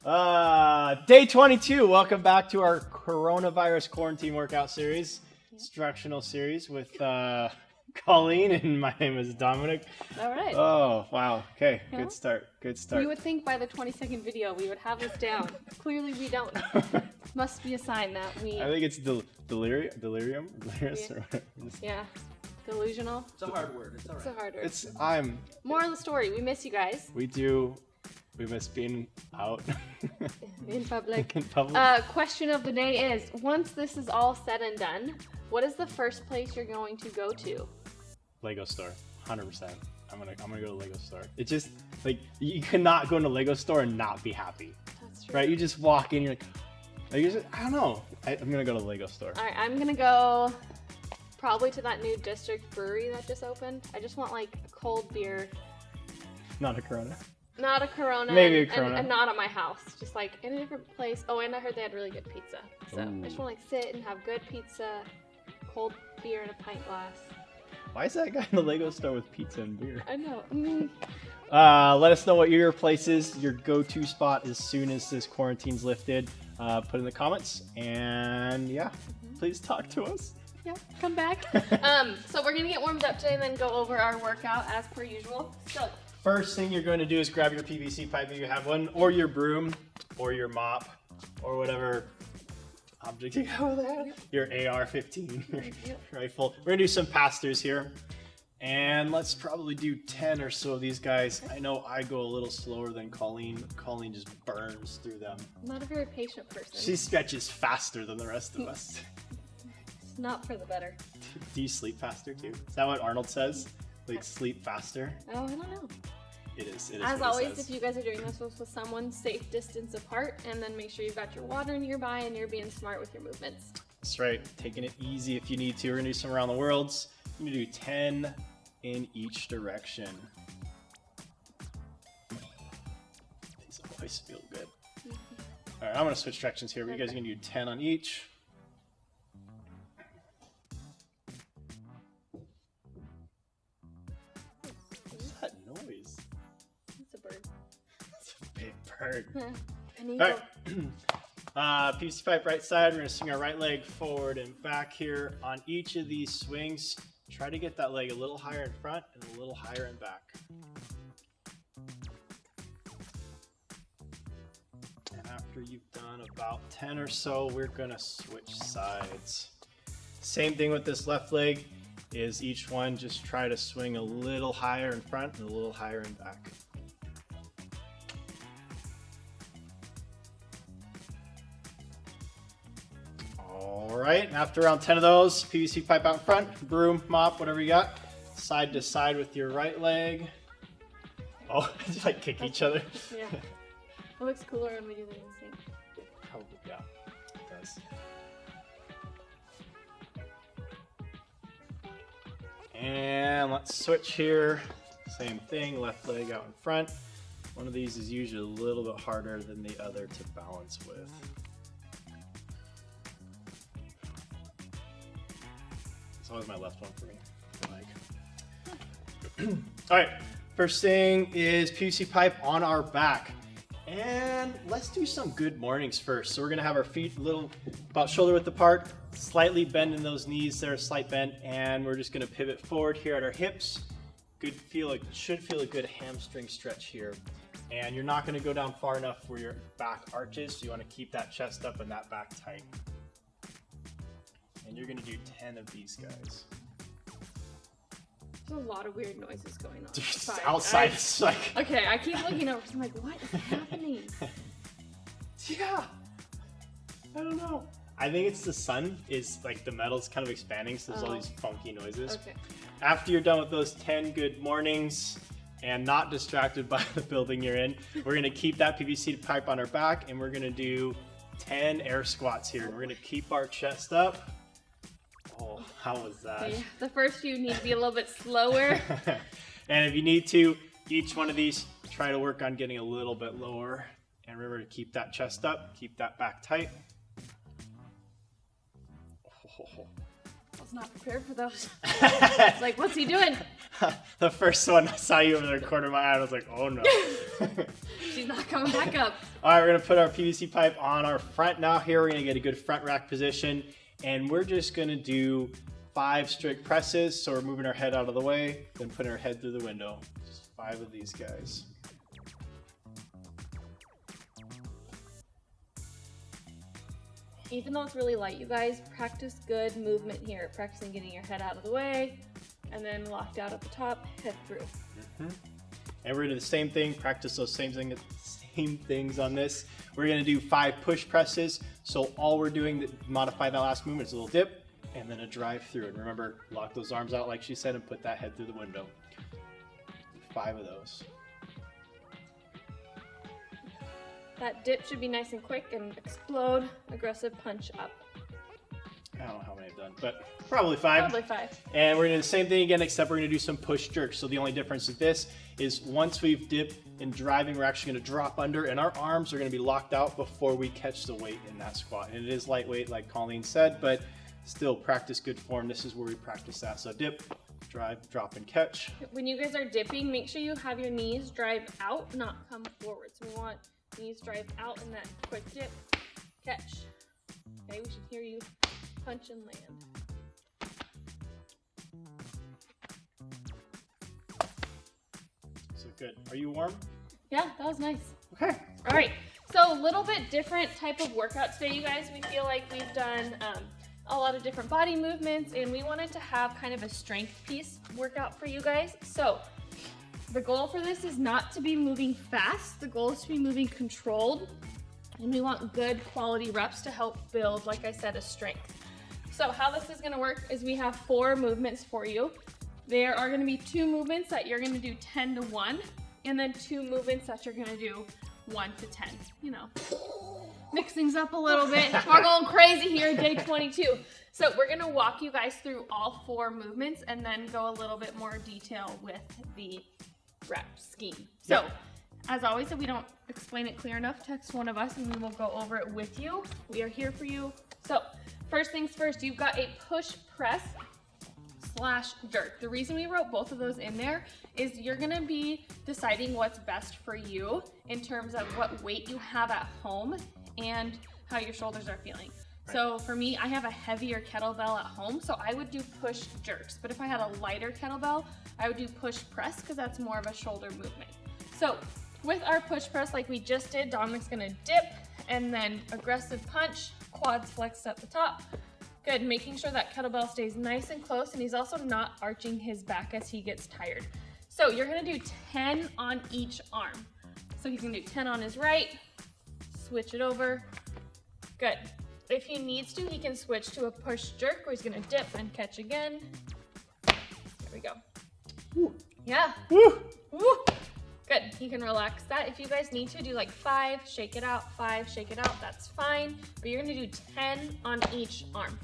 Day 22. Welcome back to our coronavirus quarantine workout series, instructional series with Colleen, and my name is Dominic. All right. Oh, wow. Okay, Yeah. Good start. Good start. You would think by the 20-second video we would have this down. Clearly we don't. Must be a sign that we... I think it's delirium? Delirious? Yeah. Or whatever. Yeah. Delusional. It's a hard word. It's all It's right. a hard word. It's, Moral of the story, we miss you guys. we miss being out In public. in public. Question of the day is, once this is all said and done, what is the first place you're going to go to? Lego store, 100%. I'm gonna go to Lego store. It's just like you cannot go into Lego store and not be happy, That's true. right? You just walk in, you're like I don't know. I'm gonna go to Lego store. All right, I'm gonna go probably to that new district brewery that just opened. I just want like a cold beer, Not a Corona. not a Corona, Maybe a Corona. and not at my house, just like in a different place. Oh, and I heard they had really good pizza. So I just Ooh. want to like sit and have good pizza, cold beer in a pint glass. Why is that guy in the Lego store with pizza and beer? I know. Let us know what your place is, your go-to spot as soon as this quarantine's lifted. Put in the comments, and yeah, please talk to us. Yeah, come back. So we're gonna get warmed up today and then go over our workout as per usual. So First thing you're going to do is grab your PVC pipe if you have one, or your broom, or your mop, or whatever object you have over there. Your AR-15 Yep. rifle. We're going to do some pass-throughs here. And let's probably do 10 or so of these guys. I know I go a little slower than Colleen. Colleen just burns through them. I'm not a very patient person. She stretches faster than the rest of us. It's not for the better. Do you sleep faster too? Is that what Arnold says? Like sleep faster? Oh, I don't know. It is. It is As what he always, says. if you guys are doing this with someone, safe distance apart, and then make sure you've got your water nearby and you're being smart with your movements. That's right. Taking it easy if you need to. We're gonna do some around the worlds. We're gonna do 10 in each direction. These always feel good. All right, I'm gonna switch directions here. You guys are gonna do 10 on each. What's that noise? It's a bird. It's a big bird. An eagle. All right. PVC pipe right side. We're gonna swing our right leg forward and back here. On each of these swings, try to get that leg a little higher in front and a little higher in back. And after you've done about 10 or so, we're gonna switch sides. Same thing with this left leg, is each one just try to swing a little higher in front and a little higher in back. All right, after around 10 of those, PVC pipe out in front, broom, mop, whatever you got. Side to side with your right leg. Oh, just like kick each other. Yeah. It looks cooler when we do the instinct. Probably, yeah, it does. And let's switch here. Same thing, left leg out in front. One of these is usually a little bit harder than the other to balance with. It's always my left one for me. All right, first thing is PVC pipe on our back. And let's do some good mornings first. So we're gonna have our feet a little about shoulder width apart, slightly bend in those knees there, slight bend, and we're just gonna pivot forward here at our hips. Should feel a good hamstring stretch here. And you're not gonna go down far enough where your back arches, so you wanna keep that chest up and that back tight. And you're gonna do 10 of these guys. There's a lot of weird noises going on. Just Fine. outside, it's like, Okay, I keep looking over. I'm like, what is happening? yeah, I don't know. I think it's the sun is like the metal's kind of expanding, so there's all Oh. these funky noises. Okay. After you're done with those 10 good mornings and not distracted by the building you're in, we're gonna keep that PVC pipe on our back and we're gonna do 10 air squats here. We're gonna keep our chest up. Oh, how was that? Yeah, the first few need to be a little bit slower. And if you need to, each one of these, try to work on getting a little bit lower. And remember to keep that chest up, keep that back tight. Oh. I was not prepared for those. It's like, what's he doing? The first one I saw you over the corner of my eye, I was like, oh no. She's not coming back up. All right, we're gonna put our PVC pipe on our front now here. We're gonna get a good front rack position, and we're just gonna do 5 strict presses. So we're moving our head out of the way, then putting our head through the window. Just 5 of these guys. Even though it's really light, you guys, practice good movement here. Practicing getting your head out of the way, and then locked out at the top, head through. And we're gonna do the same thing, practice those same things on this. We're gonna do 5 push presses. So all we're doing to modify that last movement is a little dip and then a drive through. And remember, lock those arms out like she said and put that head through the window. 5 of those. That dip should be nice and quick and explode. Aggressive punch up. I don't know how many I've done, but probably 5. Probably 5. And we're gonna do the same thing again, except we're gonna do some push jerks. So the only difference with this is once we've dipped and driving, we're actually gonna drop under and our arms are gonna be locked out before we catch the weight in that squat. And it is lightweight, like Colleen said, but still practice good form. This is where we practice that. So dip, drive, drop, and catch. When you guys are dipping, make sure you have your knees drive out, not come forward. So we want knees drive out in that quick dip, catch. Okay, we should hear you punch and land. So good. Are you warm? Yeah, that was nice. Okay. All right, so a little bit different type of workout today, you guys. We feel like we've done a lot of different body movements, and we wanted to have kind of a strength piece workout for you guys. So the goal for this is not to be moving fast. The goal is to be moving controlled, and we want good quality reps to help build, like I said, a strength. So how this is gonna work is we have 4 movements for you. There are gonna be 2 movements that you're gonna do 10 to 1, and then 2 movements that you're gonna do 1 to 10. You know, mix things up a little bit. We're going crazy here, day 22. So we're gonna walk you guys through all 4 movements and then go a little bit more detail with the rep scheme. So as always, if we don't explain it clear enough, text one of us and we will go over it with you. We are here for you. So first things first, you've got a push press / jerk. The reason we wrote both of those in there is you're gonna be deciding what's best for you in terms of what weight you have at home and how your shoulders are feeling. So for me, I have a heavier kettlebell at home, so I would do push jerks. But if I had a lighter kettlebell, I would do push press because that's more of a shoulder movement. So with our push press, like we just did, Dominic's gonna dip and then aggressive punch, quads flexed at the top. Good, making sure that kettlebell stays nice and close, and he's also not arching his back as he gets tired. So you're gonna do 10 on each arm. So he's gonna do 10 on his right, switch it over. Good. If he needs to, he can switch to a push jerk where he's gonna dip and catch again. There we go. Woo. Yeah. Woo. Woo. Good, you can relax that. If you guys need to, do like 5, shake it out, 5, shake it out, that's fine. But you're gonna do 10 on each arm.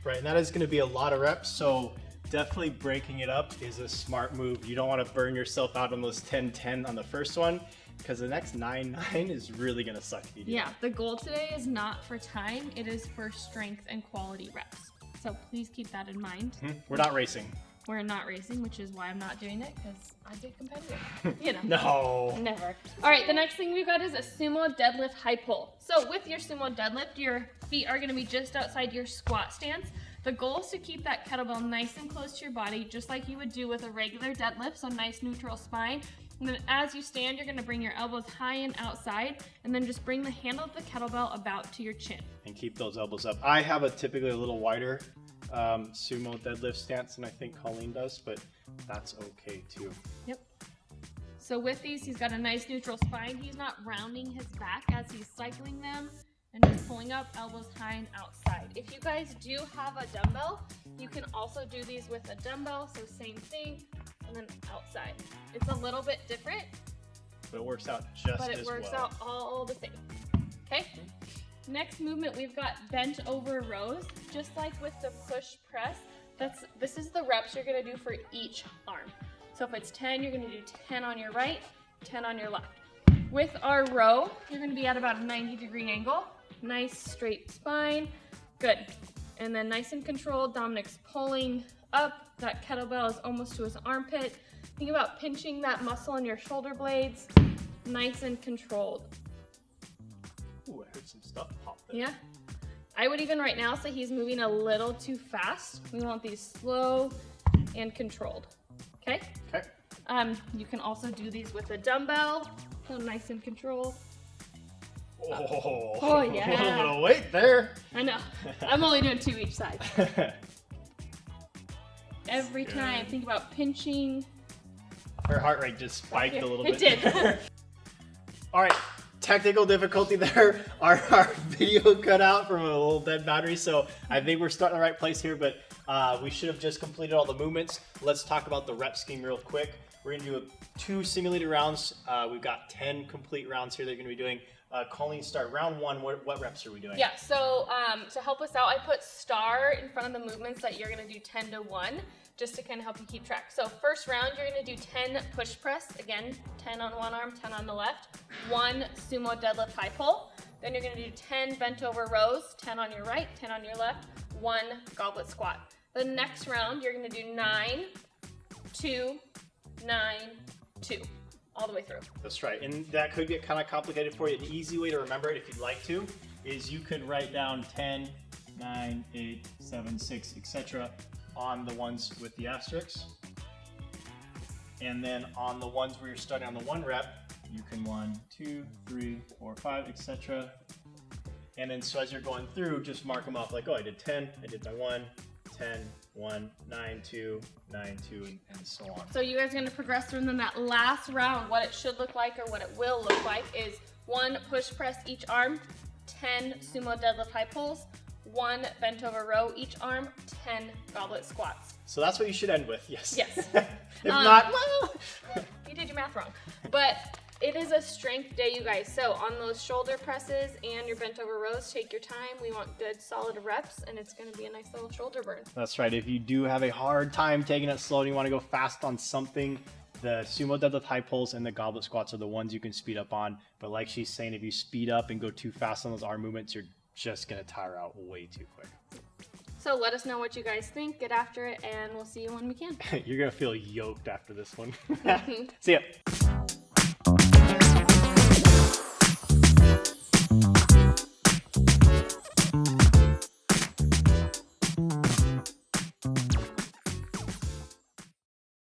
Right, and that is gonna be a lot of reps, so definitely breaking it up is a smart move. You don't wanna burn yourself out on those 10-10 on the first one, because the next 9-9 is really gonna suck if you do. Yeah, the goal today is not for time, it is for strength and quality reps. So please keep that in mind. We're not racing. We're not racing, which is why I'm not doing it, because I get competitive. You know. No. Never. All right, the next thing we've got is a sumo deadlift high pull. So with your sumo deadlift, your feet are gonna be just outside your squat stance. The goal is to keep that kettlebell nice and close to your body, just like you would do with a regular deadlift, so nice neutral spine. And then as you stand, you're gonna bring your elbows high and outside, and then just bring the handle of the kettlebell about to your chin. And keep those elbows up. I have typically a little wider sumo deadlift stance than I think Colleen does, but that's okay too. Yep. So with these, he's got a nice neutral spine. He's not rounding his back as he's cycling them and just pulling up, elbows high and outside. If you guys do have a dumbbell, you can also do these with a dumbbell, so same thing, and then outside. It's a little bit different, But it works out just as well. but it works out all the same. Okay? Next movement, we've got bent over rows, just like with the push press. This is the reps you're gonna do for each arm. So if it's 10, you're gonna do 10 on your right, 10 on your left. With our row, you're gonna be at about a 90-degree angle. Nice straight spine, good. And then nice and controlled, Dominic's pulling up. That kettlebell is almost to his armpit. Think about pinching that muscle in your shoulder blades. nice and controlled. Ooh, I heard some stuff pop there. Yeah. I would even right now say he's moving a little too fast. We want these slow and controlled. Okay? Okay. You can also do these with a dumbbell. So nice and controlled. Oh, yeah. A little bit of weight there. I know. I'm only doing 2 each side. Every Good. time, think about pinching. Her heart rate just spiked a little bit. It did. All right, technical difficulty there. Our video cut out from a little dead battery, so I think we're starting in the right place here, but we should have just completed all the movements. Let's talk about the rep scheme real quick. We're gonna do 2 simulated rounds. We've got 10 complete rounds here that you're gonna be doing. Colleen, start round 1. What reps are we doing? Yeah, so to help us out, I put star in front of the movements that you're gonna do 10 to 1, just to kind of help you keep track. So first round, you're gonna do 10 push press. Again, 10 on one arm, 10 on the left. 1 sumo deadlift high pull. Then you're gonna do 10 bent over rows, 10 on your right, 10 on your left. 1 goblet squat. The next round, you're gonna do 9, 2, 9, 2. All the way through. That's right, and that could get kind of complicated for you. An easy way to remember it, if you'd like to, is you could write down 10, 9, 8, 7, 6, etc. on the ones with the asterisks. And then on the ones where you're starting on the 1 rep, you can 1, 2, 3, 4, 5, etc. And then so as you're going through, just mark them off like, oh, I did 10, I did my 1, 10, 1, 9, 2, 9, 2, and so on. So you guys are gonna progress through, and then that last round, what it should look like or what it will look like is 1 push press each arm, 10 sumo deadlift high pulls, 1 bent over row each arm, 10 goblet squats. So that's what you should end with, yes. Yes. If not, well. You did your math wrong. But it is a strength day, you guys. So on those shoulder presses and your bent over rows, take your time. We want good solid reps, and it's gonna be a nice little shoulder burn. That's right. If you do have a hard time taking it slow and you want to go fast on something, the sumo deadlift high pulls and the goblet squats are the ones you can speed up on. But like she's saying, if you speed up and go too fast on those arm movements, you're just gonna tire out way too quick. So let us know what you guys think. Get after it, and we'll see you when we can. You're gonna feel yoked after this one. See ya.